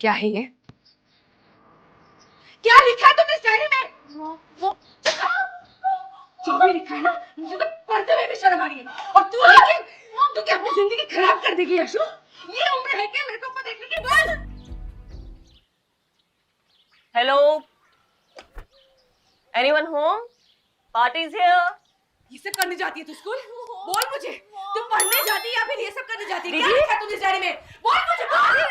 क्या है ये? क्या लिखा है तुमने इस डायरी में? वो जो भी लिखा है ना, मुझे तो पढ़ते हुए भी शर्म आ रही है। और तू क्या अपनी जिंदगी खराब कर देगी यशु? ये उम्र है क्या लड़कों को देखने की? बोल। Hello, anyone home? Party is here. ये सब करने जाती है तू स्कूल? बोल मुझे, तू पढ़ने जाती है या फिर ये सब करने जाती है? क्या लिखा है तुमने इस डायरी में? बोल मुझे, बोल।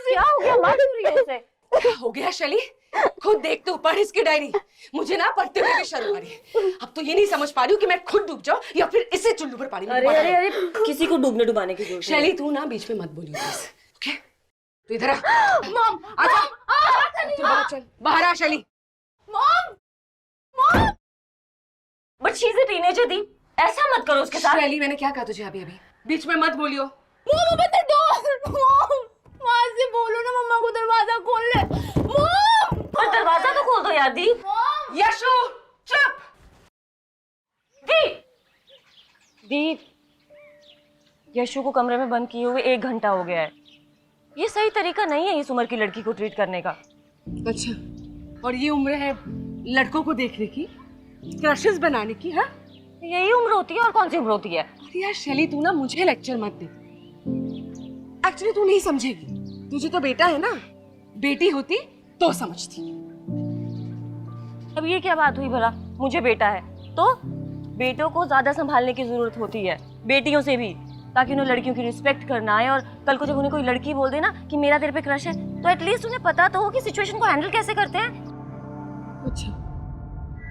क्या हो गया? मार क्यों रही है उसे? क्या हो गया शैली? खुद देख तू, पढ़ इसकी डायरी। मुझे ना पढ़ते हुए भी शर्म आ रही है। अब तो ये नहीं समझ पा रही हूँ कि मैं खुद डूब जाऊँ या फिर इसे चुल्लू पर पानी में अरे अरे अरे, किसी को डूबने डुबाने की जरूरत शैली तू ना बीच में मत बोलियो प्लीज, ओके? तू इधर आ। मॉम, आजा। तू बाहर चल, बाहर आ Shaili. Mom, mom, but she is a teenager दी, ऐसा मत करो उसके साथ। शैली मैंने क्या कहा तुझे अभी अभी? बीच में मत बोलियो। मम्मा बता दो। मॉम, माँ से बोलो ना मम्मा को दरवाजा खोल ले। मॉम, और दरवाजा तो खोल दो यार दी। यशु चुप। दी, यशु को कमरे में बंद किए हुए 1 घंटा हो गया है। ये सही तरीका नहीं है इस उम्र की लड़की को ट्रीट करने का। अच्छा, और ये उम्र है लड़कों को देखने की, क्रशेस बनाने की? हाँ, यही उम्र होती है और कौन सी उम्र होती है? अरे यार शैली तू ना मुझे लेक्चर मत दे। एक्चुअली तू नहीं समझेगी, तुझे तो बेटा है ना, बेटी होती तो समझती। अब ये क्या बात हुई भला? मुझे बेटा है तो बेटों को ज्यादा संभालने की जरूरत होती है, बेटियों से भी, ताकि उन्हें लड़कियों की रिस्पेक्ट करना है। और कल को जब उन्हें कोई लड़की बोल दे ना कि मेरा तेरे पे क्रश है, तो एटलीस्ट उन्हें पता तो हो कि सिचुएशन को हैंडल कैसे करते हैं। अच्छा,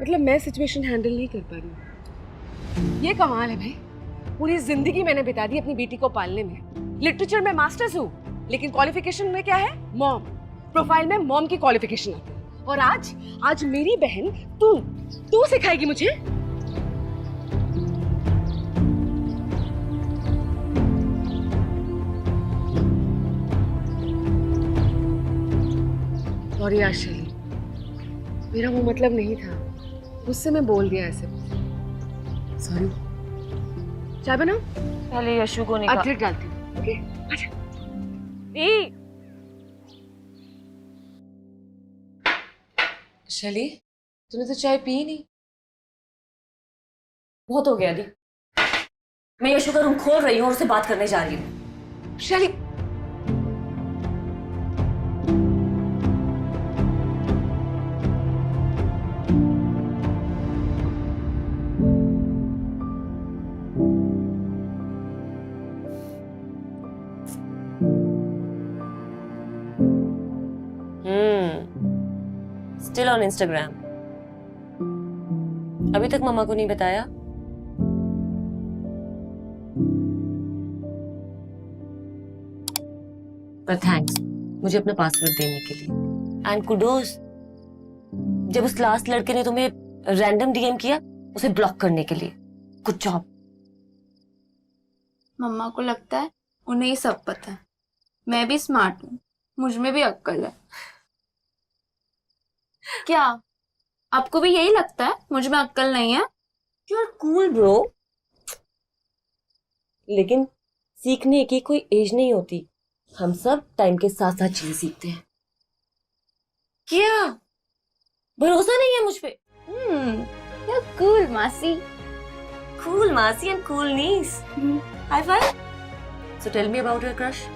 मतलब मैं सिचुएशन हैंडल नहीं कर पा रही हूँ। ये कमाल है भाई, पूरी जिंदगी मैंने बिता दी अपनी बेटी को पालने में। लिटरेचर में मास्टर्स हूँ, लेकिन क्वालिफिकेशन में क्या है? मॉम। प्रोफाइल में मॉम की क्वालिफिकेशन आती है। और आज मेरी बहन तू सिखाएगी मुझे? और यार शैली, मेरा वो मतलब नहीं था, उससे मैं बोल दिया ऐसे। सॉरी। चाय बनाओ? पहले यशु को निकाल। अदरक डालती हूँ, ओके? अच्छा। शैली, तूने तो चाय पी नहीं। बहुत हो गया दी, मैं यशु का रूम खोल रही हूँ और उससे बात करने जा रही हूँ। शैली, स्टिल ऑन इंस्टाग्राम। अभी तक मम्मा को नहीं बताया? पर थैंक्स मुझे अपना पासवर्ड देने के लिए। एंड कुडोस जब उस लास्ट लड़के ने तुम्हें रैंडम डीएम किया उसे ब्लॉक करने के लिए। Good job. मम्मा को लगता है उन्हें ये सब पता है। मैं भी स्मार्ट हूँ, मुझ में भी अक्ल है। क्या आपको भी यही लगता है मुझ में अक्ल नहीं है? You are cool bro. लेकिन सीखने की कोई एज नहीं होती, हम सब टाइम के साथ साथ चीज सीखते हैं। क्या भरोसा नहीं है मुझ पे? You cool masi. Cool masi and cool niece. High five. So tell me about your crush.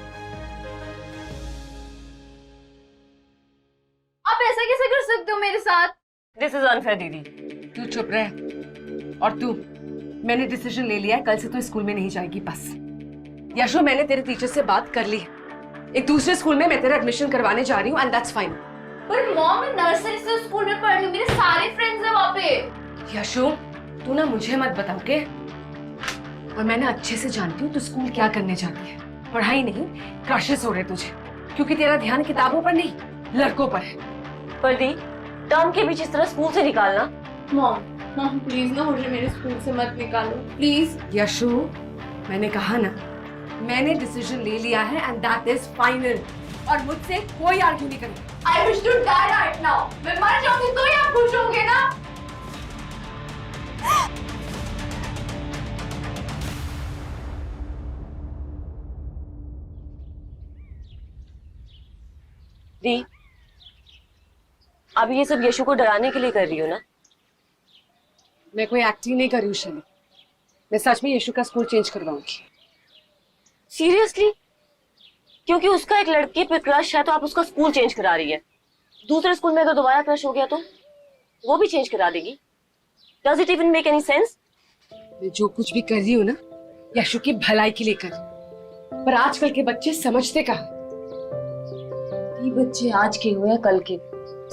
आप ऐसा कैसे कर सकते हो मेरे साथ? दिस इज अनफेयर दीदी। तू चुप रह। और तू, मैंने डिसीजन ले लिया है, कल से तू स्कूल में नहीं जाएगी बस। यशु, मैंने तेरे टीचर से बात कर ली, एक दूसरे स्कूल में मैं तेरा एडमिशन करवाने जा रही हूँ, एंड दैट्स फाइन। पर मॉम, मैं नर्सरी से स्कूल में पढ़ रही हूँ, मेरे सारे फ्रेंड्स हैं वहाँ पे। यशु, तू ना मुझे मत बता, ओके? और मैं ना अच्छे से जानती हूँ तू स्कूल क्या करने जाती है। पढ़ाई नहीं, क्रशेस हो रहे तुझे, क्योंकि तेरा ध्यान किताबों पर नहीं, लड़कों पर है। पर दी, टर्म के बीच इस तरह स्कूल से निकालना। मॉम प्लीज ना मुझे मेरे स्कूल से मत निकालो प्लीज। यशु, मैंने कहा ना, मैंने डिसीजन ले लिया है एंड दैट इज फाइनल, और मुझसे कोई आर्ग्यू नहीं करेगा। I wish to die right now. मैं मर जाऊंगी तो ही आप खुश होंगे ना? दी, अभी ये सब यशु को डराने के लिए कर रही हो ना? मैं कोई एक्टिंग नहीं कर रही हूँ शैली, मैं सच में यशु का स्कूल चेंज करवाऊंगी। सीरियसली? क्योंकि उसका एक लड़के पे क्रश है तो आप उसका स्कूल चेंज करा रही है। दूसरे स्कूल में अगर दोबारा क्रश हो गया तो वो भी चेंज करा देगी? Does it even make any sense? मैं जो कुछ भी कर रही हूँ ना यशु की भलाई के लिए कर, पर आजकल के बच्चे समझते कहाँ। ये बच्चे आज के हो या कल के,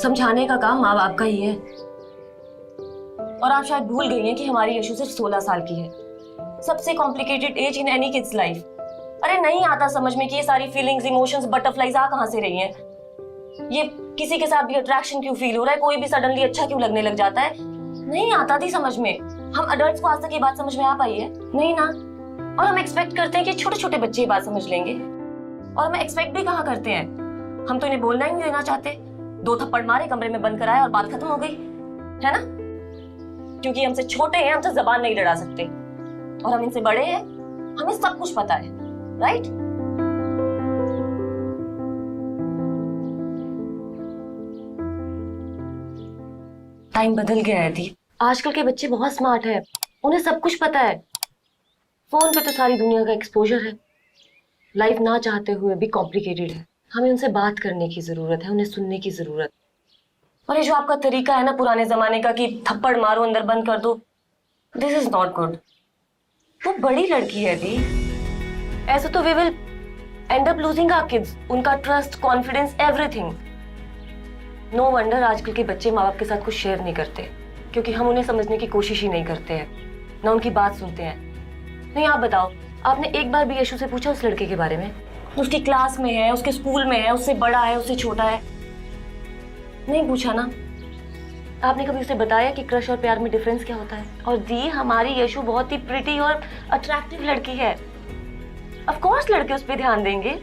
समझाने का काम माँ बाप का ही है। और आप शायद भूल गई हैं कि हमारी यशु सिर्फ 16 साल की है, सबसे complicated age in any kids life. अरे नहीं आता समझ में कि ये सारी फीलिंग्स, इमोशंस, बटरफ्लाईज आ कहाँ से रही हैं। ये किसी के साथ भी अट्रैक्शन क्यों फील हो रहा है, कोई भी सडनली अच्छा क्यों लगने लग जाता है, नहीं आता थी समझ में। हम अडल्ट्स को आज तक ये बात समझ में आ पाई है? नहीं ना। और हम एक्सपेक्ट करते हैं कि छोटे छोटे बच्चे ये बात समझ लेंगे, और हम एक्सपेक्ट भी कहाँ करते हैं। हम तो इन्हें बोलना ही नहीं देना चाहते, 2 थप्पड़ मारे, कमरे में बंद कराया और बात खत्म हो गई, है ना? क्योंकि हमसे छोटे हैं, हमसे जबान नहीं लड़ा सकते, और हम इनसे बड़े हैं, हमें सब कुछ पता है, राइट? टाइम बदल गया है दी, आजकल के बच्चे बहुत स्मार्ट है, उन्हें सब कुछ पता है। फोन पे तो सारी दुनिया का एक्सपोजर है। लाइफ ना चाहते हुए भी कॉम्प्लिकेटेड है, हमें उनसे बात करने की जरूरत है, उन्हें सुनने की जरूरत। और ये जो आपका तरीका है ना पुराने जमाने का कि थप्पड़ मारो अंदर बंद कर दो, दिस इज नॉट गुड। वो बड़ी लड़की है दी, ऐसे तो we will end up losing our kids, उनका trust, confidence, everything. No wonder आजकल के बच्चे माँ बाप के साथ कुछ शेयर नहीं करते, क्योंकि हम उन्हें समझने की कोशिश ही नहीं करते हैं, ना उनकी बात सुनते हैं। नहीं आप बताओ, आपने एक बार भी यशु से पूछा उस लड़के के बारे में? उसकी क्लास में है, उसके स्कूल में है, उससे बड़ा है, उससे छोटा है? नहीं पूछा ना। आपने कभी उसे बताया कि क्रश और प्यार में डिफरेंस क्या होता है? और दी, हमारी यशु बहुत ही प्रिटी और अट्रैक्टिव लड़की है। ऑफ कोर्स लड़के उस पर ध्यान देंगे,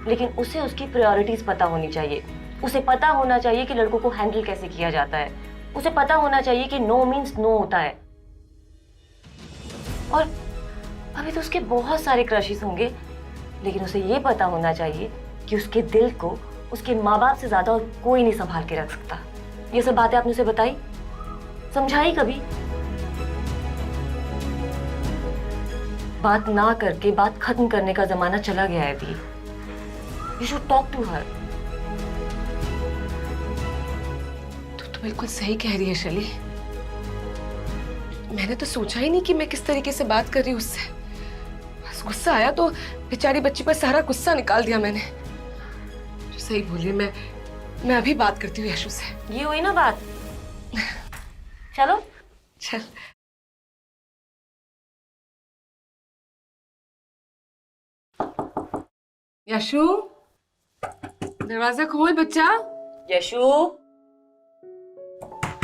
लेकिन उसे उसकी प्रायोरिटीज पता होनी चाहिए। उसे पता होना चाहिए कि लड़कों को हैंडल कैसे किया जाता है। उसे पता होना चाहिए कि नो मीन्स नो होता है। और अभी तो उसके बहुत सारे क्रशेस होंगे, लेकिन उसे ये पता होना चाहिए कि उसके दिल को उसके माँ बाप से ज्यादा और कोई नहीं संभाल के रख सकता। ये सब बातें आपने उसे बताई, समझाई कभी? बात ना करके बात खत्म करने का जमाना चला गया है दी। You should talk to her. तो बिल्कुल सही कह रही है शैली, मैंने तो सोचा ही नहीं कि मैं किस तरीके से बात कर रही हूँ उससे। बस गुस्सा आया तो बेचारी बच्ची पर सारा गुस्सा निकाल दिया मैंने। जो सही बोली, मैं अभी बात करती हूँ यशु से। ये हुई ना बात। चलो चल। यशु, दरवाजा खोल बच्चा। यशु,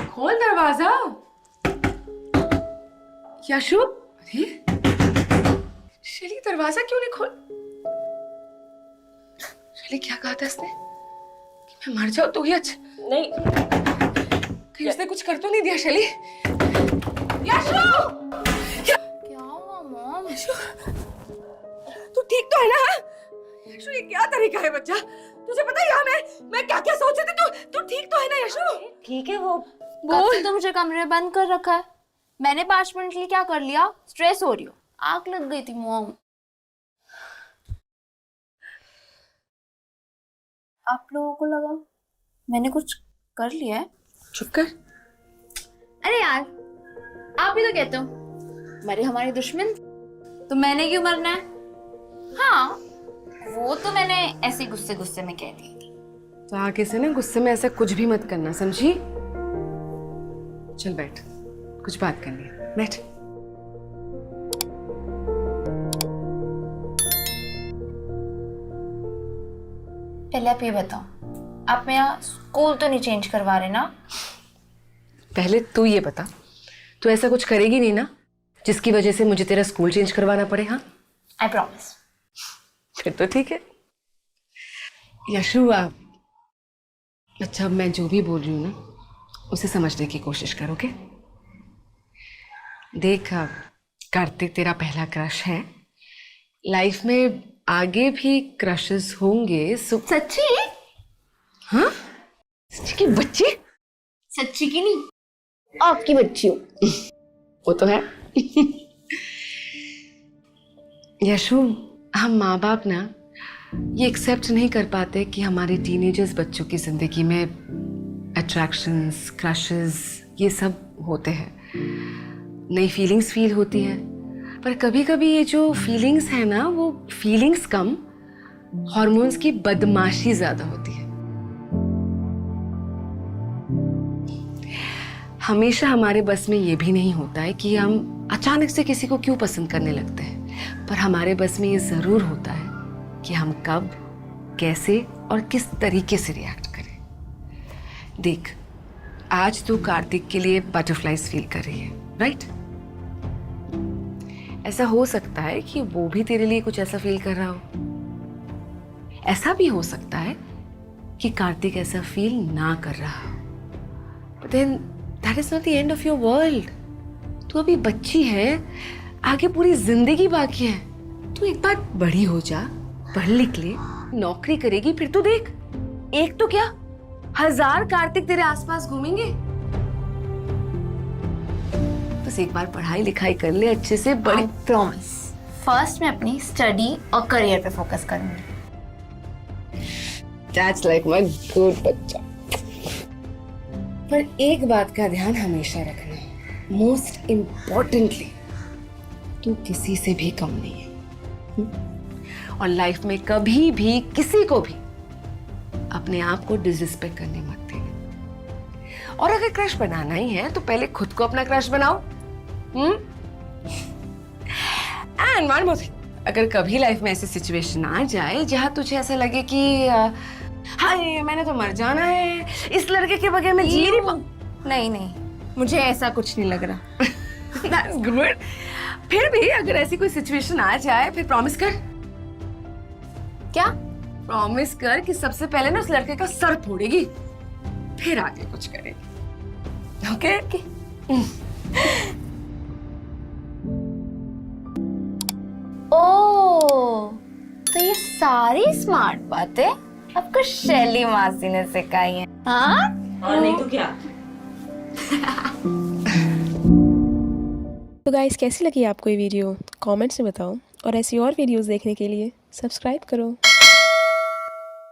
खोल दरवाजा। यशु, अरे शैली दरवाजा क्यों नहीं खोल? शैली क्या कहा था इसने कि मैं मर जाऊं तो ही अच्छा? नहीं, कहीं उसने कुछ कर तो नहीं दिया शैली? यशु! क्या हुआ मॉम? यशु, तू ठीक तो है ना? यशु, ये क्या तरीका है बच्चा? तुझे पता है यहाँ मैं क्या क्या सोच रही थी? तू ठीक तो है ना यशु? ठीक है। वो कब से तो मुझे कमरे में बंद कर रखा है। मैंने 5 मिनट के लिए क्या कर लिया? स्ट्रेस हो रही हो? आग लग गई थी मॉम। आप लोगों को लगा मैंने कुछ कर लिया है? चुप कर। अरे यार, आप ही तो कहते हो मरे हमारे दुश्मन, तो मैंने क्यों मरना है? हाँ, वो तो मैंने ऐसे गुस्से गुस्से में कह दी थी। तो आगे से ना गुस्से में ऐसा कुछ भी मत करना, समझी? चल बैठ, कुछ बात करनी है, बैठ। पहले आप ये बताओ, आप मेरा स्कूल तो नहीं चेंज करवा रहे ना? पहले तू ये बता, तू ऐसा कुछ करेगी नहीं ना जिसकी वजह से मुझे तेरा स्कूल चेंज करवाना पड़े? हाँ, आई प्रॉमिस। फिर तो ठीक है। यशु, अच्छा मैं जो भी बोल रही हूँ ना उसे समझने की कोशिश करोगे? देख, कार्तिक तेरा पहला क्रश है, लाइफ में आगे भी क्रशेस होंगे। सच्ची? हाँ? की बच्ची? सच्ची की नहीं, आपकी बच्ची हूँ। वो तो है। यशु, हम माँ बाप ना ये एक्सेप्ट नहीं कर पाते कि हमारे टीनेजर्स बच्चों की जिंदगी में अट्रैक्शंस, क्रशेस ये सब होते हैं, नई फीलिंग्स फील होती है। पर कभी कभी ये जो फीलिंग्स है ना, वो फीलिंग्स कम, हॉर्मोन्स की बदमाशी ज्यादा होती है। हमेशा हमारे बस में ये भी नहीं होता है कि हम अचानक से किसी को क्यों पसंद करने लगते हैं, पर हमारे बस में ये जरूर होता है कि हम कब, कैसे और किस तरीके से रिएक्ट करें। देख, आज तू कार्तिक के लिए बटरफ्लाईज फील कर रही है, राइट? ऐसा हो सकता है कि वो भी तेरे लिए कुछ ऐसा फील कर रहा हो। ऐसा भी हो सकता है कि कार्तिक ऐसा फील ना कर रहा हो। But then that is not the end of your world. तू अभी बच्ची है, आगे पूरी जिंदगी बाकी है। तू एक बार बड़ी हो जा, पढ़ लिख ले, नौकरी करेगी, फिर तू देख, एक तो क्या 1000 कार्तिक तेरे आसपास घूमेंगे। बस एक बार पढ़ाई लिखाई कर ले अच्छे से, बड़ी प्रॉमिस। फर्स्ट मैं अपनी स्टडी और करियर पे फोकस करूंगी। That's like my good बच्चा। पर एक बात का ध्यान हमेशा रखना, मोस्ट इम्पोर्टेंटली, तू किसी से भी कम नहीं है। और लाइफ में कभी भी किसी को भी अपने आप को डिसरिस्पेक्ट करने मत देना। और अगर क्रश बनाना ही है तो पहले खुद को अपना क्रश बनाओ। एंड वन मोर थिंग, अगर कभी लाइफ में ऐसी सिचुएशन आ जाए जहां तुझे ऐसा लगे कि हाय मैंने तो मर जाना है, इस लड़के के बगैर मैं जी नहीं नहीं, मुझे ऐसा कुछ नहीं लग रहा। That's good. फिर भी अगर ऐसी कोई सिचुएशन आ जाए, फिर प्रॉमिस कर। क्या? प्रॉमिस कर कि सबसे पहले ना उस लड़के का सर फोड़ेगी, फिर आगे कुछ करेगी। ओके? ओह, तो ये सारी स्मार्ट बातें आपको शैली मासी ने सिखाई हैं, हाँ? और नहीं तो क्या। तो गाइस, कैसी लगी आपको ये वीडियो? कमेंट्स में बताओ, और ऐसी और वीडियोस देखने के लिए सब्सक्राइब करो।